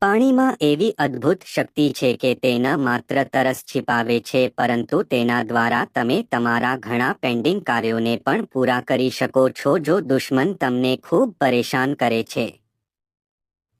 પાણીમાં એવી અદ્ભુત શક્તિ છે કે તે ન માત્ર તરસ છિપાવે છે પરંતુ તેના દ્વારા તમે તમારા ઘણા પેન્ડિંગ કાર્યોને પણ પૂરા કરી શકો છો. જો દુશ્મન તમને ખૂબ પરેશાન કરે છે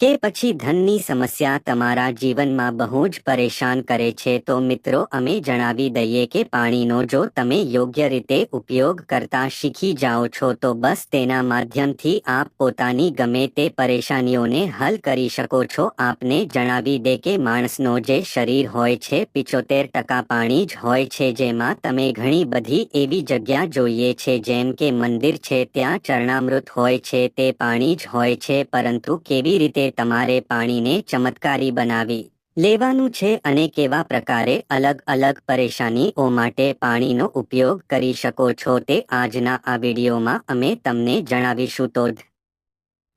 કે પછી ધનની સમસ્યા તમારા જીવનમાં બહુ જ પરેશાન કરે છે તો મિત્રો અમે જણાવી દઈએ કે પાણીનો જો તમે યોગ્ય રીતે ઉપયોગ કરતા શીખી જાઓ છો તો બસ તેના માધ્યમથી આપ પોતાની ગમે તે પરેશાનીઓને હલ કરી શકો છો. આપને જણાવી દે કે માણસનો જે શરીર હોય છે 75% પાણી જ હોય છે, જેમાં તમે ઘણી બધી એવી જગ્યા જોઈએ છે જેમ કે મંદિર છે ત્યાં ચરણામૃત હોય છે તે પાણી જ હોય છે, પરંતુ કેવી રીતે તમારે પાણીને ચમત્કારી બનાવી લેવાનું છે અને કેવા પ્રકારે અલગ અલગ પરેશાનીઓ માટે પાણીનો ઉપયોગ કરી શકો છો તે આજના આ વિડીયોમાં અમે તમને જણાવીશું. તો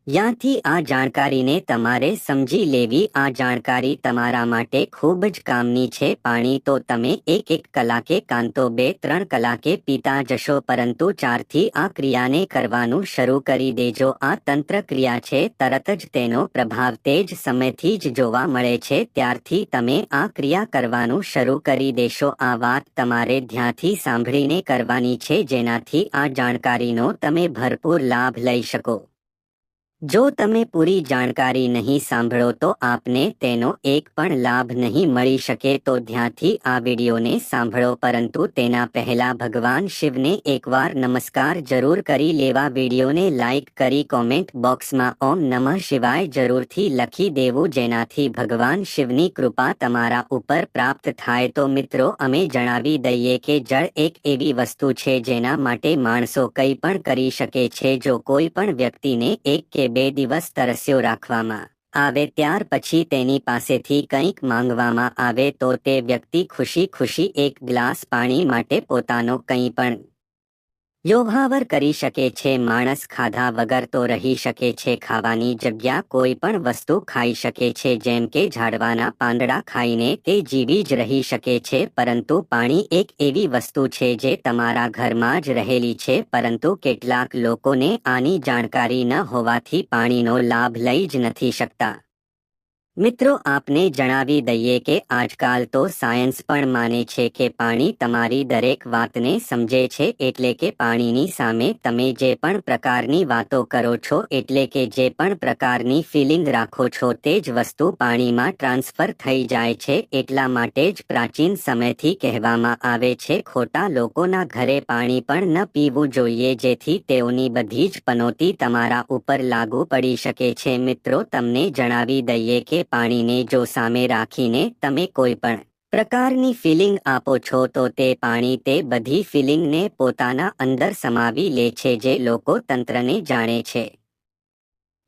ત્યાંથી આ જાણકારીને તમારે સમજી લેવી. આ જાણકારી તમારા માટે ખૂબ જ કામની છે. પાણી તો તમે એક કલાકે કાં તો 2-3 કલાકે પીતા જશો, પરંતુ 4થી આ ક્રિયાને કરવાનું શરૂ કરી દેજો. આ તંત્ર ક્રિયા છે, તરત જ તેનો પ્રભાવ તે જ સમયથી જ જોવા મળે છે. ત્યારથી તમે આ ક્રિયા કરવાનું શરૂ કરી દેશો. આ વાત તમારે ધ્યાનથી સાંભળીને કરવાની છે, જેનાથી આ જાણકારીનો તમે ભરપૂર લાભ લઈ શકો. જો તમે પૂરી જાણકારી નહીં સાંભળો તો આપને તેનો એક પણ લાભ નહીં મળી શકે. તો ધ્યાનથી આ વિડીયોને સાંભળો, પરંતુ તેના પહેલા ભગવાન શિવને એકવાર નમસ્કાર જરૂર કરી લેવા. વિડીયોને લાઈક કરી કોમેન્ટ બોક્સમાં ઓમ નમઃ શિવાય જરૂરથી લખી દેવું, જેનાથી ભગવાન શિવની કૃપા તમારા ઉપર પ્રાપ્ત થાય. તો મિત્રો અમે જણાવી દઈએ કે જળ એક એવી વસ્તુ છે જેના માટે માણસો કંઈ પણ કરી શકે છે. જો કોઈ પણ વ્યક્તિને 1 કે 2 દિવસ તરસ્યો રાખવામાં આવે ત્યાર પછી તેની પાસેથી કંઈક માંગવામાં આવે તો તે વ્યક્તિ ખુશી ખુશી 1 ગ્લાસ પાણી માટે પોતાનો કંઈ પણ યોભાવર કરી શકે છે. માણસ ખાધા વગર તો રહી શકે છે, ખાવાની જગ્યા કોઈ પણ વસ્તુ ખાઈ શકે છે, જેમ કે ઝાડવાના પાંદડા ખાઈને તે જીવી જ રહી શકે છે, પરંતુ પાણી એક એવી વસ્તુ છે જે તમારા ઘરમાં જ રહેલી છે, પરંતુ કેટલાક લોકોને આની જાણકારી ન હોવાથી પાણીનો લાભ લઈ જ નથી શકતા. મિત્રો આપને જણાવી દઈએ કે આજકાલ તો સાયન્સ પણ માને છે કે પાણી તમારી દરેક વાતને સમજે છે, એટલે કે પાણીની સામે તમે જે પણ પ્રકારની વાતો કરો છો, એટલે કે જે પણ પ્રકારની ફિલિંગ રાખો છો તે જ વસ્તુ પાણીમાં ટ્રાન્સફર થઈ જાય છે. એટલા માટે જ પ્રાચીન સમયથી કહેવામાં આવે છે ખોટા લોકોના ઘરે પાણી પણ ન પીવું જોઈએ, જેથી તેઓની બધી જ પનોતી તમારા ઉપર લાગુ પડી શકે છે. મિત્રો તમને જણાવી દઈએ કે પાણીને જો સામે રાખીને તમે કોઈ પણ પ્રકારની ફિલિંગ આપો છો તો તે પાણી તે બધી ફિલિંગને પોતાના અંદર સમાવી લે છે. જે લોકો તંત્રને જાણે છે,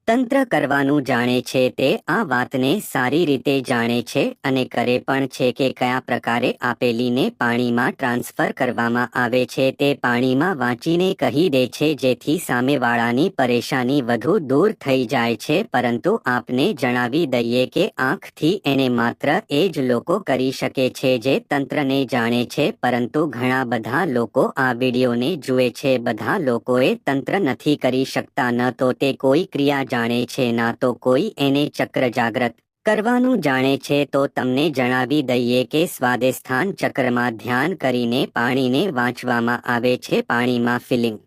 તંત્ર કરવાનું જાણે છે, તે આ વાતને સારી રીતે જાણે છે અને કરે પણ છે કે કયા પ્રકારે આપેલીને પાણીમાં ટ્રાન્સફર કરવામાં આવે છે તે પાણીમાં વાંચીને કહી દે છે, જેથી સામેવાળાની પરેશાની વધુ દૂર થઈ જાય છે. પરંતુ આપને જણાવી દઈએ કે આંખથી એને માત્ર એ જ લોકો કરી શકે છે જે તંત્રને જાણે છે, પરંતુ ઘણા બધા લોકો આ વિડીયોને જુએ છે. બધા લોકોએ તંત્ર નથી કરી શકતા, ન તો તે કોઈ ક્રિયા જાણે છે, ના તો કોઈ એને ચક્ર જાગ્રત કરવાનું જાણે છે. તો તમને જણાવી દઈએ કે સ્વાદિષ્ઠાન ચક્રમાં ધ્યાન કરીને પાણીને વાંચવામાં આવે છે, પાણીમાં ફિલિંગ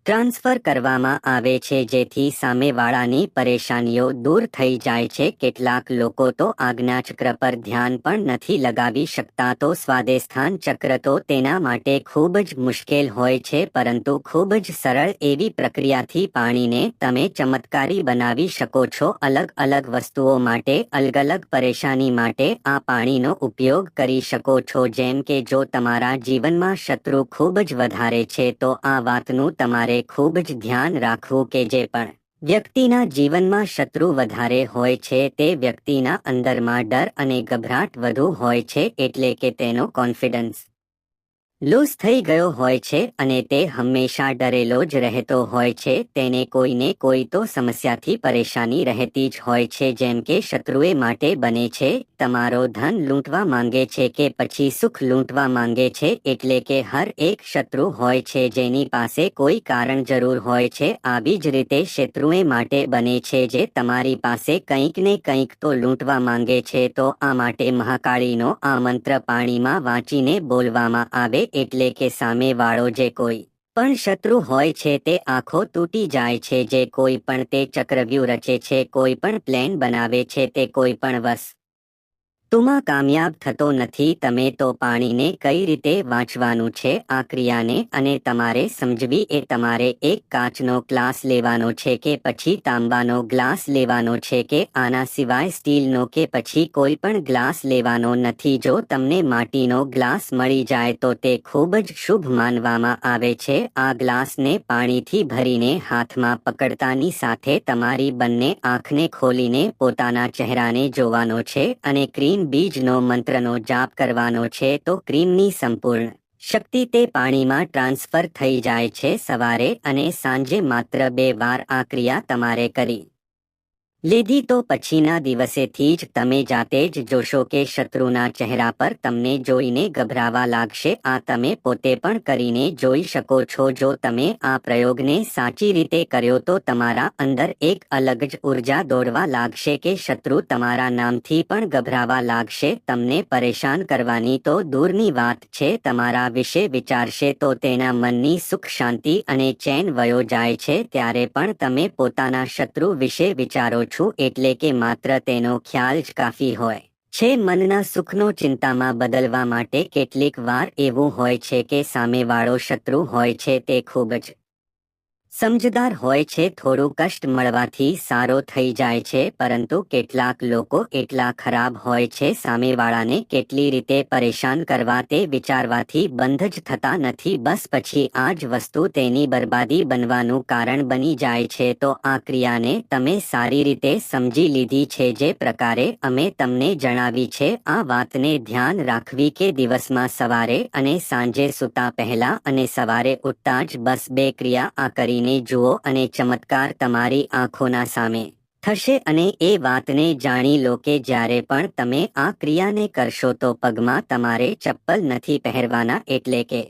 ટ્રાન્સફર કરવામાં આવે છે, જેથી સામેવાળાની પરેશાનીઓ દૂર થઈ જાય છે. કેટલાક લોકો તો આજ્ઞાચક્ર પર ધ્યાન પણ નથી લગાવી શકતા, તો સ્વાદિષ્ઠાન ચક્ર તો તેના માટે ખૂબ જ મુશ્કેલ હોય છે, પરંતુ ખૂબ જ સરળ એવી પ્રક્રિયાથી પાણીને તમે ચમત્કારી બનાવી શકો છો. અલગ અલગ વસ્તુઓ માટે અલગ અલગ પરેશાની માટે આ પાણીનો ઉપયોગ કરી શકો છો. જેમ કે જો તમારા જીવનમાં શત્રુ ખૂબ જ વધારે છે તો આ વાતનું તમારે ખૂબ જ ધ્યાન રાખવું કે જે પણ વ્યક્તિના જીવનમાં શત્રુ વધારે હોય છે તે વ્યક્તિના અંદરમાં ડર અને ગભરાટ વધુ હોય છે, એટલે કે તેનો કોન્ફિડન્સ લૂઝ થઈ ગયો હોય છે અને તે હંમેશા ડરેલો જ રહેતો હોય છે. તેને કોઈને કોઈ તો સમસ્યાથી પરેશાની રહેતી જ હોય છે, જેમ કે શત્રુએ માટે બને છે, તમારો ધન લૂંટવા માંગે છે કે પછી સુખ લૂંટવા માંગે છે. એટલે કે હર એક શત્રુ હોય છે જેની પાસે કોઈ કારણ જરૂર હોય છે. આવી જ રીતે શત્રુએ માટે બને છે જે તમારી પાસે કંઈક ને કંઈક તો લૂંટવા માંગે છે. તો આ માટે મહાકાળીનો આ મંત્ર પાણીમાં વાંચીને બોલવામાં આવે એટલે કે સામેવાળો જે કોઈ પણ શત્રુ હોય છે તે આંખો તૂટી જાય છે. જે કોઈ પણ તે ચક્રવ્યૂહ રચે છે, કોઈ પણ પ્લાન બનાવે છે, તે કોઈ પણ વસ્તુમાં કામયાબ થતો નથી. તમે તો પાણીને કઈ રીતે વાંચવાનું છે આ ક્રિયાને અને તમારે સમજવી એ તમારે એક કાચનો ગ્લાસ લેવાનો છે કે પછી તાંબાનો ગ્લાસ લેવાનો છે કે આના સિવાય સ્ટીલનો કે પછી કોઈ પણ ગ્લાસ લેવાનો નથી. જો તમને માટીનો ગ્લાસ મળી જાય તો તે ખૂબ જ શુભ માનવામાં આવે છે. આ ગ્લાસને પાણીથી ભરીને હાથમાં પકડતાની સાથે તમારી બંને આંખને ખોલીને પોતાના ચહેરાને જોવાનો છે અને ક્રીમ બીજનો મંત્રનો જાપ કરવાનો છે. તો ક્રીમની સંપૂર્ણ શક્તિ તે પાણીમાં ટ્રાન્સફર થઈ જાય છે. સવારે અને સાંજે માત્ર 2 વાર આ ક્રિયા તમારે કરી લીધી તો પછીના દિવસેથી જ તમે જાતે જ જોશો કે શત્રુના ચહેરા પર તમને જોઈને ગભરાવા લાગશે. આ તમે પોતે પણ કરીને જોઈ શકો છો. જો તમે આ પ્રયોગને સાચી રીતે કર્યો તો તમારા અંદર એક અલગ જ ઉર્જા દોડવા લાગશે કે શત્રુ તમારા નામથી પણ ગભરાવા લાગશે. તમને પરેશાન કરવાની તો દૂરની વાત છે, તમારા વિશે વિચારશે તો તેના મનની સુખ શાંતિ અને ચેન વયો જાય છે. ત્યારે પણ તમે પોતાના શત્રુ વિશે વિચારો છો એટલે કે માત્ર તેનો ખ્યાલ જ કાફી હોય છે મનના સુખનો ચિંતામાં બદલવા માટે. કેટલીક વાર એવું હોય છે કે સામેવાળો શત્રુ હોય છે તે ખૂબ જ સમજદાર હોય છે. થોડું કષ્ટ મળવાથી સારો થઈ જાય છે, પરંતુ કેટલાક લોકો એટલા ખરાબ હોય છે સામેવાળાને કેટલી રીતે પરેશાન કરવા તે વિચારવાથી બંધ જ થતા નથી. બસ પછી આ જ વસ્તુ તેની બરબાદી બનવાનું કારણ બની જાય છે. તો આ ક્રિયાને તમે સારી રીતે સમજી લીધી છે જે પ્રકારે અમે તમને જણાવી છે. આ વાતને ધ્યાન રાખવી કે દિવસમાં સવારે અને સાંજે સૂતા પહેલા અને સવારે ઉઠતા જ બસ 2 ક્રિયા આ કરીને જુઓ અને ચમત્કાર તમારી આંખોના સામે થશે. અને એ વાતને જાણી લો કે જ્યારે પણ તમે આ ક્રિયાને કરશો તો પગમાં તમારે ચપ્પલ નથી પહેરવાના. એટલે કે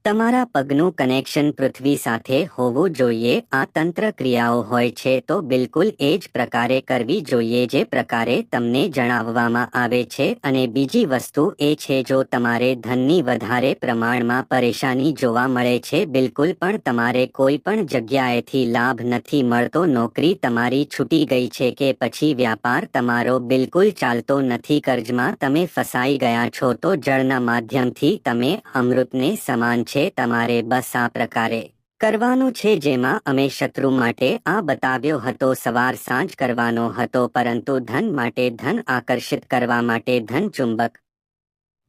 તમારા પગનું કનેક્શન પૃથ્વી સાથે હોવું જોઈએ. આ તંત્ર ક્રિયાઓ હોય છે તો બિલકુલ એ જ પ્રકારે કરવી જોઈએ જે પ્રકારે તમને જણાવવામાં આવે છે. અને બીજી વસ્તુ એ છે, જો તમારે ધનની વધારે પ્રમાણમાં પરેશાની જોવા મળે છે, બિલકુલ પણ તમારે કોઈ પણ જગ્યાએથી લાભ નથી મળતો, નોકરી તમારી છૂટી ગઈ છે કે પછી વ્યાપાર તમારો બિલકુલ ચાલતો નથી, કર્જમાં તમે ફસાઈ ગયા છો, તો જળના માધ્યમથી તમે અમૃતને સમાન છે. તમારે બસ આ પ્રકારે કરવાનું છે જેમાં અમે શત્રુ માટે આ બતાવ્યો હતો. સવાર સાંજ કરવાનો હતો, પરંતુ ધન માટે, ધન આકર્ષિત કરવા માટે, ધન ચુંબક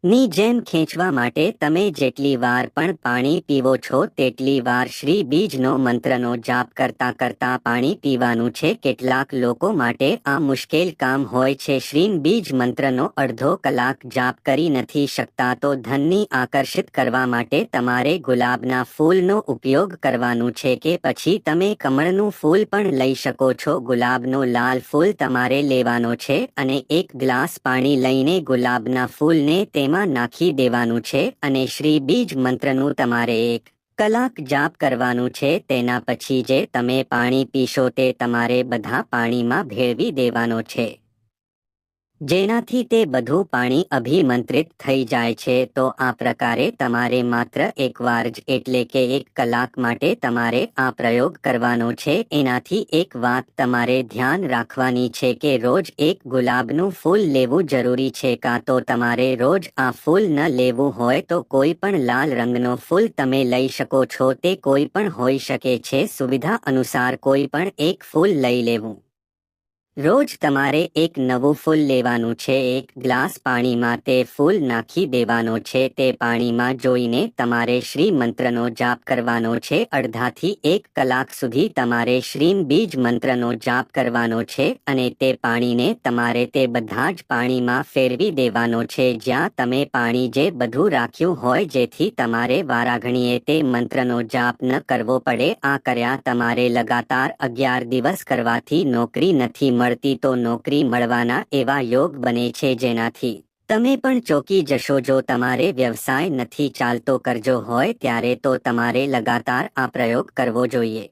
ની જેમ ખેંચવા માટે તમે જેટલી વાર પણ પાણી પીવો છો તેટલી વાર શ્રી બીજનો મંત્રનો જાપ કરતા કરતા પાણી પીવાનું છે. કેટલાક લોકો માટે આ મુશ્કેલ કામ હોય છે. શ્રી બીજ મંત્રનો અડધો કલાક જાપ કરી નથી શકતા તો ધનની આકર્ષિત કરવા માટે તમારે ગુલાબના ફૂલનો ઉપયોગ કરવાનું છે કે પછી તમે કમળનું ફૂલ પણ લઈ શકો છો. ગુલાબનો લાલ ફૂલ તમારે લેવાનો છે અને એક ગ્લાસ પાણી લઈને ગુલાબના ફૂલને તેમાં નાખી દેવાનું છે અને શ્રી બીજ મંત્રનું તમારે 1 કલાક જાપ કરવાનું છે. તેના પછી જે તમે પાણી પીશો તે તમારે બધા પાણીમાં ભેળવી દેવાનો છે, જેનાથી તે બધું પાણી અભિમંત્રિત થઈ જાય છે. તો આ પ્રકારે તમારે માત્ર એકવાર જ એટલે કે 1 કલાક માટે તમારે આ પ્રયોગ કરવાનો છે. એનાથી એક વાત તમારે ધ્યાન રાખવાની છે કે રોજ એક ગુલાબનું ફૂલ લેવું જરૂરી છે. કાં તો તમારે રોજ આ ફૂલ ન લેવું હોય તો કોઈ પણ લાલ રંગનો ફૂલ તમે લઈ શકો છો. તે કોઈ પણ હોઈ શકે છે. સુવિધા અનુસાર કોઈ પણ એક ફૂલ લઈ લેવું રોજ તમારે એક નવું ફૂલ લેવાનું છે, એક ગ્લાસ પાણીમાં તે ફૂલ નાખી દેવાનો છે, તે પાણીમાં જોઈને તમારે શ્રી મંત્રનો જાપ કરવાનો છે, અડધાથી 1 કલાક સુધી તમારે શ્રીમ બીજ મંત્રનો જાપ કરવાનો છે અને તે પાણીને તમારે તે બધા જ પાણીમાં ફેરવી દેવાનો છે જ્યાં તમે પાણી જે બધું રાખ્યું હોય, જેથી તમારે વારાઘડીએ તે મંત્રનો જાપ ન કરવો પડે. આ કર્યા તમારે લગાતાર 11 દિવસ કરવાથી નોકરી નથી મળતી તો નોકરી મળવાના એવા યોગ બને છે જેનાથી તમે પણ ચોંકી જશો. જો તમારે વ્યવસાય નથી ચાલતો, કરજો હોય ત્યારે તો તમારે લગાતાર આ પ્રયોગ કરવો જોઈએ.